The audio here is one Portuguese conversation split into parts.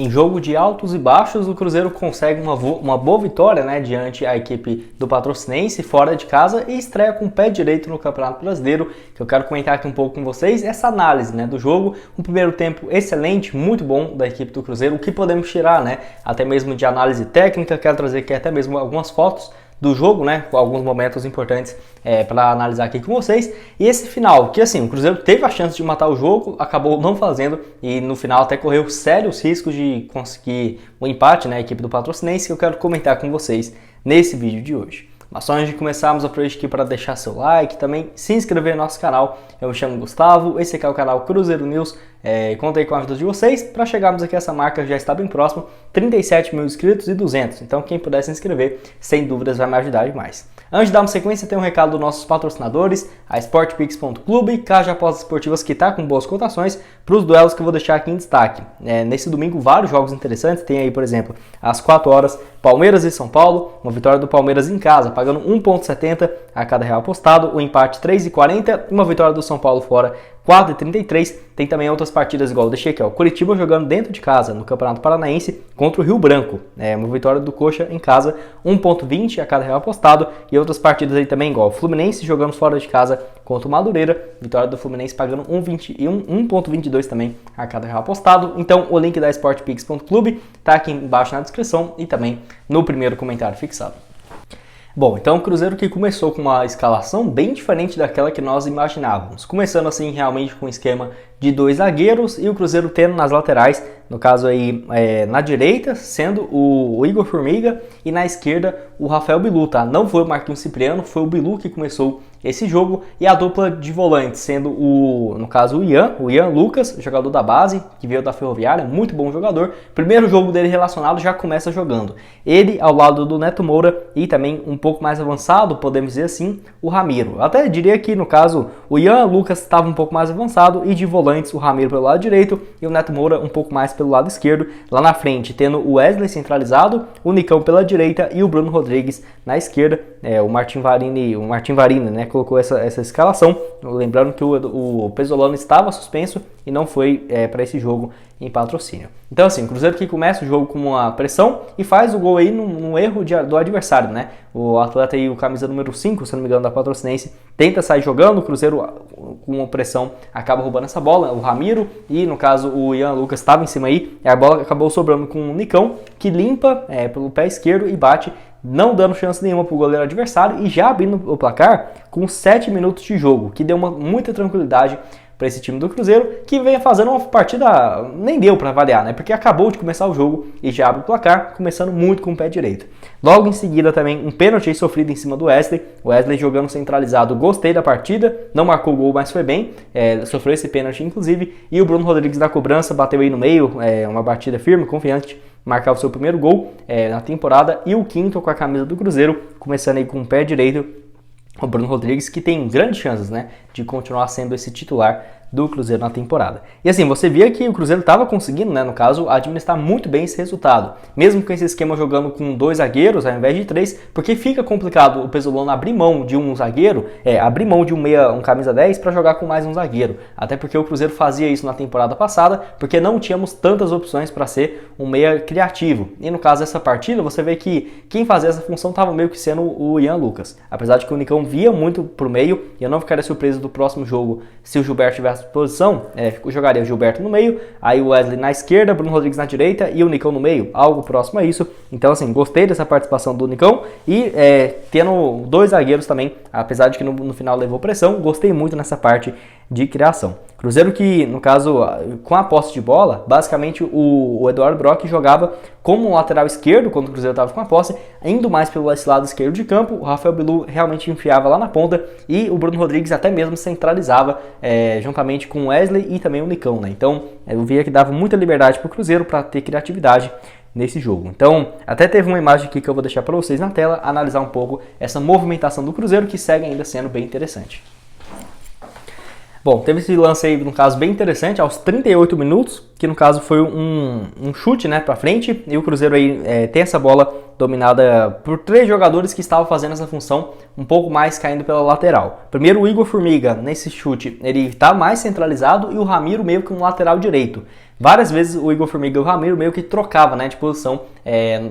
Em jogo de altos e baixos, o Cruzeiro consegue uma boa vitória, né, diante a equipe do Patrocinense fora de casa e estreia com o pé direito no Campeonato Brasileiro, que eu quero comentar aqui um pouco com vocês, essa análise, né, do jogo. Um primeiro tempo excelente, muito bom da equipe do Cruzeiro, o que podemos tirar, né, até mesmo de análise técnica. Quero trazer aqui até mesmo algumas fotos do jogo, né, com alguns momentos importantes para analisar aqui com vocês. E esse final, que assim, o Cruzeiro teve a chance de matar o jogo, acabou não fazendo e no final até correu sérios riscos de conseguir o empate, né, a equipe do Patrocinense, que eu quero comentar com vocês nesse vídeo de hoje. Mas só antes de começarmos, aproveite aqui para deixar seu like, também se inscrever no nosso canal. Eu me chamo Gustavo, esse aqui é o canal Cruzeiro News. Contei com a ajuda de vocês para chegarmos aqui a essa marca, já está bem próximo, 37 mil inscritos e 200. Então quem puder se inscrever, sem dúvidas vai me ajudar demais. Antes de darmos sequência, tem um recado dos nossos patrocinadores, a Sportpix.clube, casa de apostas esportivas que está com boas cotações para os duelos que eu vou deixar aqui em destaque. Nesse domingo, vários jogos interessantes, tem aí, por exemplo, às 4 horas, Palmeiras e São Paulo, uma vitória do Palmeiras em casa, pagando 1,70 a cada real apostado, o empate 3,40, uma vitória do São Paulo fora 4,33. Tem também outras partidas igual eu deixei aqui, ó, Curitiba jogando dentro de casa no Campeonato Paranaense contra o Rio Branco, uma vitória do Coxa em casa, 1,20 a cada real apostado, e outras partidas aí também igual Fluminense jogando fora de casa contra o Madureira, vitória do Fluminense pagando 1,22 também a cada real apostado. Então o link da Sportpix.clube tá aqui embaixo na descrição e também no primeiro comentário fixado. Bom, então o Cruzeiro que começou com uma escalação bem diferente daquela que nós imaginávamos. Começando assim realmente com um esquema de 2 zagueiros e o Cruzeiro tendo nas laterais, no caso aí na direita, sendo o Igor Formiga e na esquerda o Rafael Bilu, tá? Não foi o Marquinhos Cipriano, foi o Bilu que começou esse jogo, e a dupla de volantes sendo no caso o Ian Lucas, jogador da base, que veio da Ferroviária, muito bom jogador. Primeiro jogo dele relacionado, já começa jogando. Ele ao lado do Neto Moura e também um pouco mais avançado, podemos dizer assim, o Ramiro. Eu até diria que no caso o Ian Lucas estava um pouco mais avançado e de volantes o Ramiro pelo lado direito e o Neto Moura um pouco mais pelo lado esquerdo. Lá na frente tendo o Wesley centralizado, o Nicão pela direita e o Bruno Rodrigues na esquerda. O Martin Varini, né, colocou essa escalação, lembrando que o Pesolano estava suspenso e não foi para esse jogo em Patrocínio. Então assim, o Cruzeiro que começa o jogo com uma pressão e faz o gol aí num erro do adversário, né? O atleta aí, o camisa número 5, se não me engano, da Patrocinense, tenta sair jogando, o Cruzeiro com uma pressão acaba roubando essa bola, o Ramiro e no caso o Ian Lucas estava em cima aí, e a bola acabou sobrando com o Nicão, que limpa pelo pé esquerdo e bate, não dando chance nenhuma para o goleiro adversário e já abrindo o placar com 7 minutos de jogo, que deu muita tranquilidade para esse time do Cruzeiro, que vem fazendo uma partida, nem deu para avaliar, né? Porque acabou de começar o jogo e já abre o placar, começando muito com o pé direito. Logo em seguida também um pênalti sofrido em cima do Wesley, o Wesley jogando centralizado, gostei da partida, não marcou o gol, mas foi bem, sofreu esse pênalti inclusive, e o Bruno Rodrigues na cobrança bateu aí no meio, uma batida firme, confiante, marcar o seu primeiro gol na temporada, e o quinto com a camisa do Cruzeiro, começando aí com o pé direito, o Bruno Rodrigues, que tem grandes chances, né, de continuar sendo esse titular do Cruzeiro na temporada. E assim, você via que o Cruzeiro estava conseguindo, né, no caso, administrar muito bem esse resultado, mesmo com esse esquema jogando com 2 zagueiros ao invés de 3, porque fica complicado o Pesolano abrir mão de um zagueiro, abrir mão de um camisa 10 para jogar com mais um zagueiro, até porque o Cruzeiro fazia isso na temporada passada, porque não tínhamos tantas opções para ser um meia criativo, e no caso dessa partida, você vê que quem fazia essa função estava meio que sendo o Ian Lucas, apesar de que o Nicão via muito pro meio, e eu não ficaria surpreso do próximo jogo se o Gilberto tivesse posição, jogaria o Gilberto no meio, aí o Wesley na esquerda, Bruno Rodrigues na direita e o Nicão no meio, algo próximo a isso. Então assim, gostei dessa participação do Nicão e tendo 2 zagueiros também, apesar de que no final levou pressão, gostei muito nessa parte de criação. Cruzeiro que, no caso, com a posse de bola, basicamente o Eduardo Brock jogava como um lateral esquerdo quando o Cruzeiro estava com a posse, indo mais pelo lado esquerdo de campo, o Rafael Bilu realmente enfiava lá na ponta e o Bruno Rodrigues até mesmo centralizava juntamente com o Wesley e também o Nicão, né? Então eu via que dava muita liberdade para o Cruzeiro para ter criatividade nesse jogo. Então até teve uma imagem aqui que eu vou deixar para vocês na tela, analisar um pouco essa movimentação do Cruzeiro que segue ainda sendo bem interessante. Bom, teve esse lance aí, no caso, bem interessante, aos 38 minutos, que no caso foi um chute, né, pra frente, e o Cruzeiro aí tem essa bola dominada por 3 jogadores que estavam fazendo essa função um pouco mais caindo pela lateral. Primeiro, o Igor Formiga, nesse chute, ele está mais centralizado, e o Ramiro meio que um lateral direito. Várias vezes o Igor Formiga e o Ramiro meio que trocava, né, de posição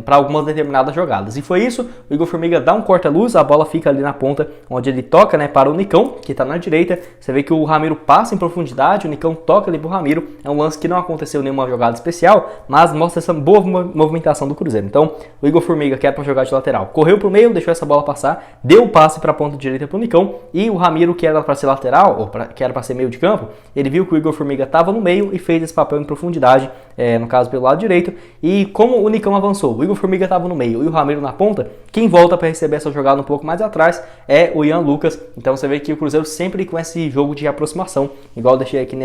para algumas determinadas jogadas. E foi isso, o Igor Formiga dá um corta-luz, a bola fica ali na ponta, onde ele toca, né, para o Nicão, que está na direita. Você vê que o Ramiro passa em profundidade, o Nicão toca ali para o Ramiro. É um lance que não aconteceu nenhuma jogada especial, mas mostra essa boa movimentação do Cruzeiro. Então, o Igor Formiga, que era para jogar de lateral, correu para o meio, deixou essa bola passar, deu o passe para a ponta direita para o Nicão, e o Ramiro, que era para ser lateral, ou que era para ser meio de campo, ele viu que o Igor Formiga estava no meio e fez esse papel em profundidade, no caso pelo lado direito. E como o Nicão avançou, o Igor Formiga estava no meio e o Ramiro na ponta, quem volta para receber essa jogada um pouco mais atrás é o Ian Lucas. Então você vê que o Cruzeiro sempre com esse jogo de aproximação, igual eu deixei aqui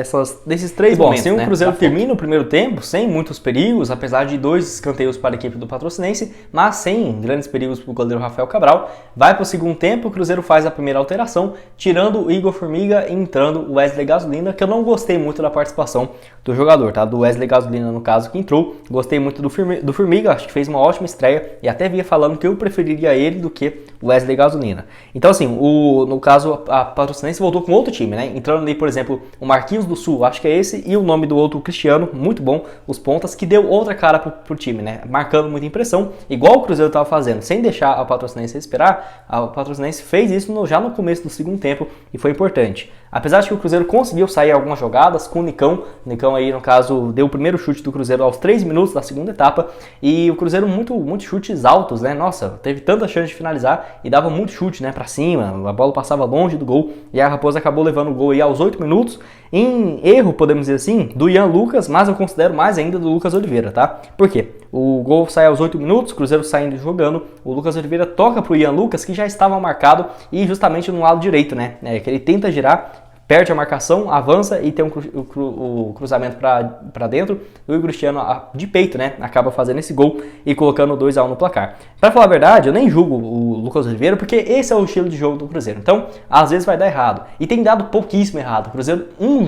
desses 3 momentos. Assim, o Cruzeiro termina o primeiro tempo sem muitos perigos, apesar de 2 escanteios para a equipe do Patrocinense, mas sem grandes perigos para o goleiro Rafael Cabral. Vai para o segundo tempo, o Cruzeiro faz a primeira alteração, tirando o Igor Formiga e entrando o Wesley Gasolina, que eu não gostei muito da participação do jogador, tá? Do Wesley Gasolina, no caso, que entrou. Gostei muito do Formiga, acho que fez uma ótima estreia, e até via falando que eu preferiria ele do que o Wesley Gasolina. Então, assim, no caso, a Patrocinense voltou com outro time, né? Entrando ali, por exemplo, o Marquinhos do Sul, acho que é esse, e o nome do outro, Cristiano, muito bom, os pontas, que deu outra cara pro time, né? Marcando muita impressão, igual o Cruzeiro estava fazendo, sem deixar a Patrocinense esperar. A Patrocinense fez isso já no começo do segundo tempo, e foi importante. Apesar de que o Cruzeiro conseguiu sair algumas jogadas com o Nicão aí, no caso, deu o primeiro chute do Cruzeiro aos 3 minutos da segunda etapa, e o Cruzeiro muito chutes altos, né? Nossa, teve tanta chance de finalizar e dava muito chute, né, pra cima, a bola passava longe do gol, e a Raposa acabou levando o gol aí aos 8 minutos, em erro, podemos dizer assim, do Ian Lucas, mas eu considero mais ainda do Lucas Oliveira, tá? Por quê? O gol sai aos 8 minutos, o Cruzeiro saindo jogando, o Lucas Oliveira toca pro Ian Lucas, que já estava marcado, e justamente no lado direito, né, que ele tenta girar, perde a marcação, avança e tem o cruzamento para dentro. E o Cristiano, de peito, né, acaba fazendo esse gol e colocando 2-1 no placar. Para falar a verdade, eu nem julgo o Lucas Oliveira, porque esse é o estilo de jogo do Cruzeiro. Então, às vezes vai dar errado. E tem dado pouquíssimo errado. O Cruzeiro, um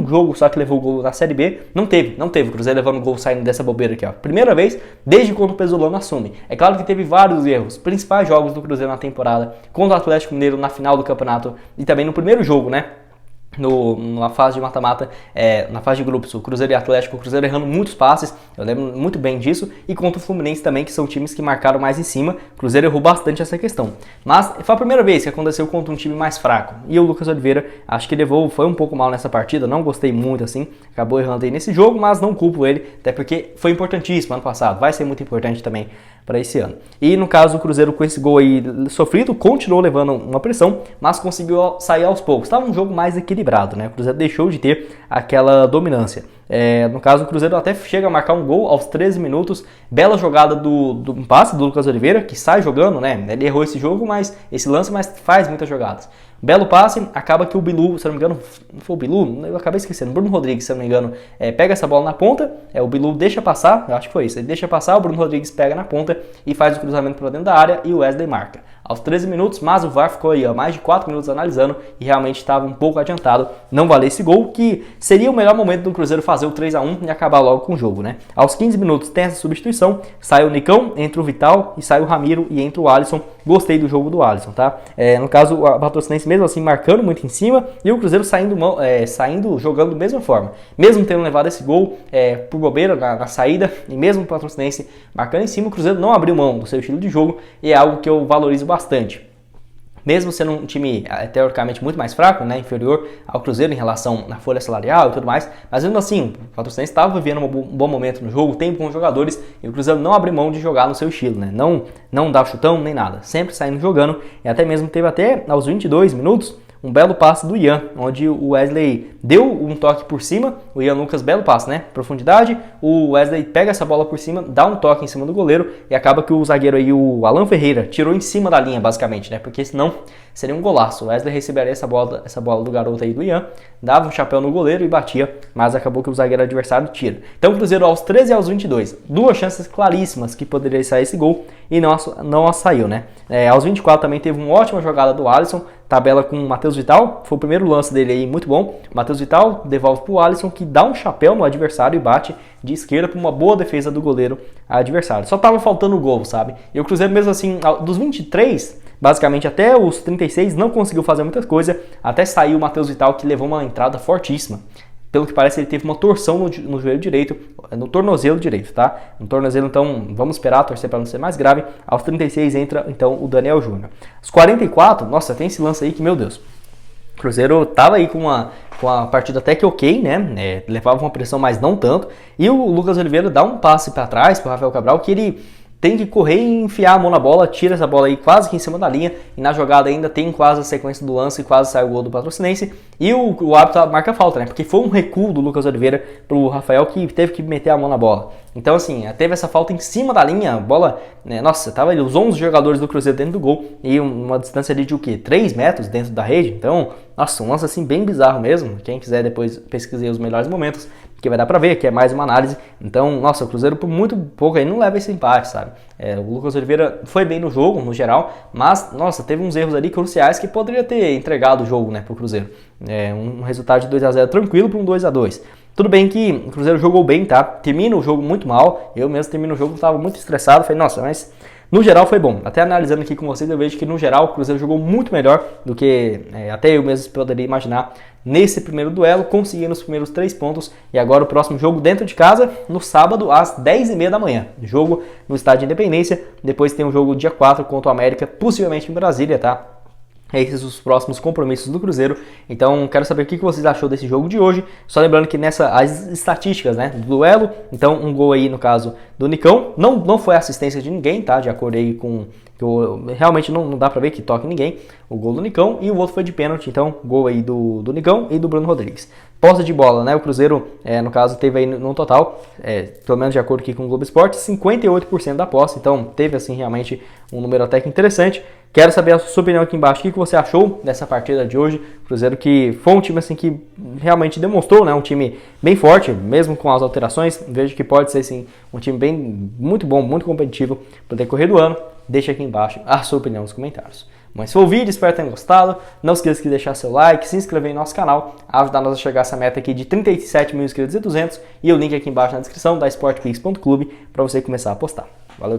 jogo só que levou o gol na Série B, não teve. O Cruzeiro levando o gol saindo dessa bobeira aqui, ó. Primeira vez desde quando o Pesolano assume. É claro que teve vários erros. Principais jogos do Cruzeiro na temporada, contra o Atlético Mineiro na final do campeonato e também no primeiro jogo, né? Na fase de mata-mata, na fase de grupos, o Cruzeiro e Atlético, o Cruzeiro errando muitos passes, eu lembro muito bem disso, e contra o Fluminense também, que são times que marcaram mais em cima. O Cruzeiro errou bastante essa questão, mas foi a primeira vez que aconteceu contra um time mais fraco, e o Lucas Oliveira, acho que foi um pouco mal nessa partida, não gostei muito assim, acabou errando aí nesse jogo, mas não culpo ele, até porque foi importantíssimo ano passado, vai ser muito importante também para esse ano. E no caso, o Cruzeiro com esse gol aí sofrido, continuou levando uma pressão, mas conseguiu sair aos poucos. Estava um jogo mais equilibrado, né? O Cruzeiro deixou de ter aquela dominância. No caso, o Cruzeiro até chega a marcar um gol aos 13 minutos. Bela jogada do passe do Lucas Oliveira, que sai jogando, né? Ele errou esse jogo, esse lance, mas faz muitas jogadas. Belo passe, acaba que o Bilu, se não me engano, não foi o Bilu? Eu acabei esquecendo, Bruno Rodrigues, se não me engano, pega essa bola na ponta, o Bilu deixa passar, eu acho que foi isso, ele deixa passar, o Bruno Rodrigues pega na ponta e faz o cruzamento para dentro da área e o Wesley marca. Aos 13 minutos, mas o VAR ficou aí mais de 4 minutos analisando e realmente estava um pouco adiantado, não valer esse gol, que seria o melhor momento do Cruzeiro fazer o 3-1 e acabar logo com o jogo, né? Aos 15 minutos tem essa substituição, sai o Nicão, entra o Vital e sai o Ramiro e entra o Alisson. Gostei do jogo do Alisson, tá? No caso, a Patrocinense mesmo assim marcando muito em cima e o Cruzeiro saindo jogando da mesma forma. Mesmo tendo levado esse gol por bobeira na saída e mesmo o Patrocinense marcando em cima, o Cruzeiro não abriu mão do seu estilo de jogo e é algo que eu valorizo bastante. Mesmo sendo um time teoricamente muito mais fraco, né, inferior ao Cruzeiro em relação à folha salarial e tudo mais, mas mesmo assim, o Patrocinense estava vivendo um bom momento no jogo, tem bons jogadores, e o Cruzeiro não abriu mão de jogar no seu estilo, né, não dá chutão nem nada, sempre saindo jogando, e até mesmo teve até aos 22 minutos, um belo passe do Ian, onde o Wesley deu um toque por cima, o Ian Lucas, belo passe, né? Profundidade, o Wesley pega essa bola por cima, dá um toque em cima do goleiro e acaba que o zagueiro aí, o Alan Ferreira, tirou em cima da linha, basicamente, né? Porque senão seria um golaço. O Wesley receberia essa bola do garoto aí do Ian, dava um chapéu no goleiro e batia, mas acabou que o zagueiro adversário tira. Então o Cruzeiro aos 13 e aos 22, duas chances claríssimas que poderia sair esse gol e não saiu, né? Aos 24 também teve uma ótima jogada do Alisson, tabela com o Matheus Vital, foi o primeiro lance dele aí, muito bom. O Matheus Vital devolve pro Alisson, que dá um chapéu no adversário e bate de esquerda para uma boa defesa do goleiro adversário. Só tava faltando o gol, sabe? E o Cruzeiro mesmo assim, dos 23, basicamente até os 36, não conseguiu fazer muita coisa, até saiu o Matheus Vital, que levou uma entrada fortíssima. Pelo que parece, ele teve uma torção no joelho direito, no tornozelo direito, tá? No tornozelo, então, vamos esperar, torcer para não ser mais grave. Aos 36 entra, então, o Daniel Júnior. Aos 44, nossa, tem esse lance aí que, meu Deus. O Cruzeiro tava aí com a partida até que ok, né? Levava uma pressão, mas não tanto. E o Lucas Oliveira dá um passe para trás pro Rafael Cabral, que ele tem que correr e enfiar a mão na bola, tira essa bola aí quase que em cima da linha, e na jogada ainda tem quase a sequência do lance e quase sai o gol do Patrocinense, e o árbitro marca a falta, né? Porque foi um recuo do Lucas Oliveira pro Rafael, que teve que meter a mão na bola. Então assim, teve essa falta em cima da linha, a bola, né, nossa, tava ali os 11 jogadores do Cruzeiro dentro do gol, e uma distância ali de o quê? 3 metros dentro da rede, então, nossa, um lance assim bem bizarro mesmo. Quem quiser depois pesquisei os melhores momentos, que vai dar pra ver, que é mais uma análise. Então, nossa, o Cruzeiro por muito pouco aí não leva esse empate, sabe? O Lucas Oliveira foi bem no jogo, no geral, mas, nossa, teve uns erros ali cruciais que poderia ter entregado o jogo, né, pro Cruzeiro. Um resultado de 2-0 tranquilo para um 2-2. Tudo bem que o Cruzeiro jogou bem, tá? Termina o jogo muito mal, eu mesmo termino o jogo, tava muito estressado, falei, nossa, mas no geral foi bom. Até analisando aqui com vocês, eu vejo que no geral o Cruzeiro jogou muito melhor do que até eu mesmo poderia imaginar nesse primeiro duelo, conseguindo os primeiros 3 pontos. E agora o próximo jogo dentro de casa, no sábado, às 10h30 da manhã. Jogo no Estádio Independência. Depois tem o jogo dia 4 contra o América, possivelmente em Brasília, tá? Esses os próximos compromissos do Cruzeiro. Então quero saber o que vocês achou desse jogo de hoje. Só lembrando que as estatísticas, né, do duelo, então um gol aí no caso do Nicão, não foi assistência de ninguém, tá? De acordo aí com realmente não dá pra ver que toque ninguém, o gol do Nicão, e o outro foi de pênalti, então gol aí do Nicão e do Bruno Rodrigues. Posse de bola, né? O Cruzeiro, no caso, teve aí no total, pelo menos de acordo aqui com o Globo Esporte, 58% da posse, então teve assim realmente um número até que interessante. Quero saber a sua opinião aqui embaixo, o que você achou dessa partida de hoje. Cruzeiro que foi um time assim que realmente demonstrou, né, um time bem forte, mesmo com as alterações. Vejo que pode ser sim um time muito bom, muito competitivo para o decorrer do ano. Deixa aqui embaixo a sua opinião nos comentários. Mas se for o vídeo, espero que tenham gostado. Não esqueça de deixar seu like, se inscrever em nosso canal, ajudar nós a chegar a essa meta aqui de 37 mil inscritos e 200. E o link aqui embaixo na descrição da sportpix.clube para você começar a apostar.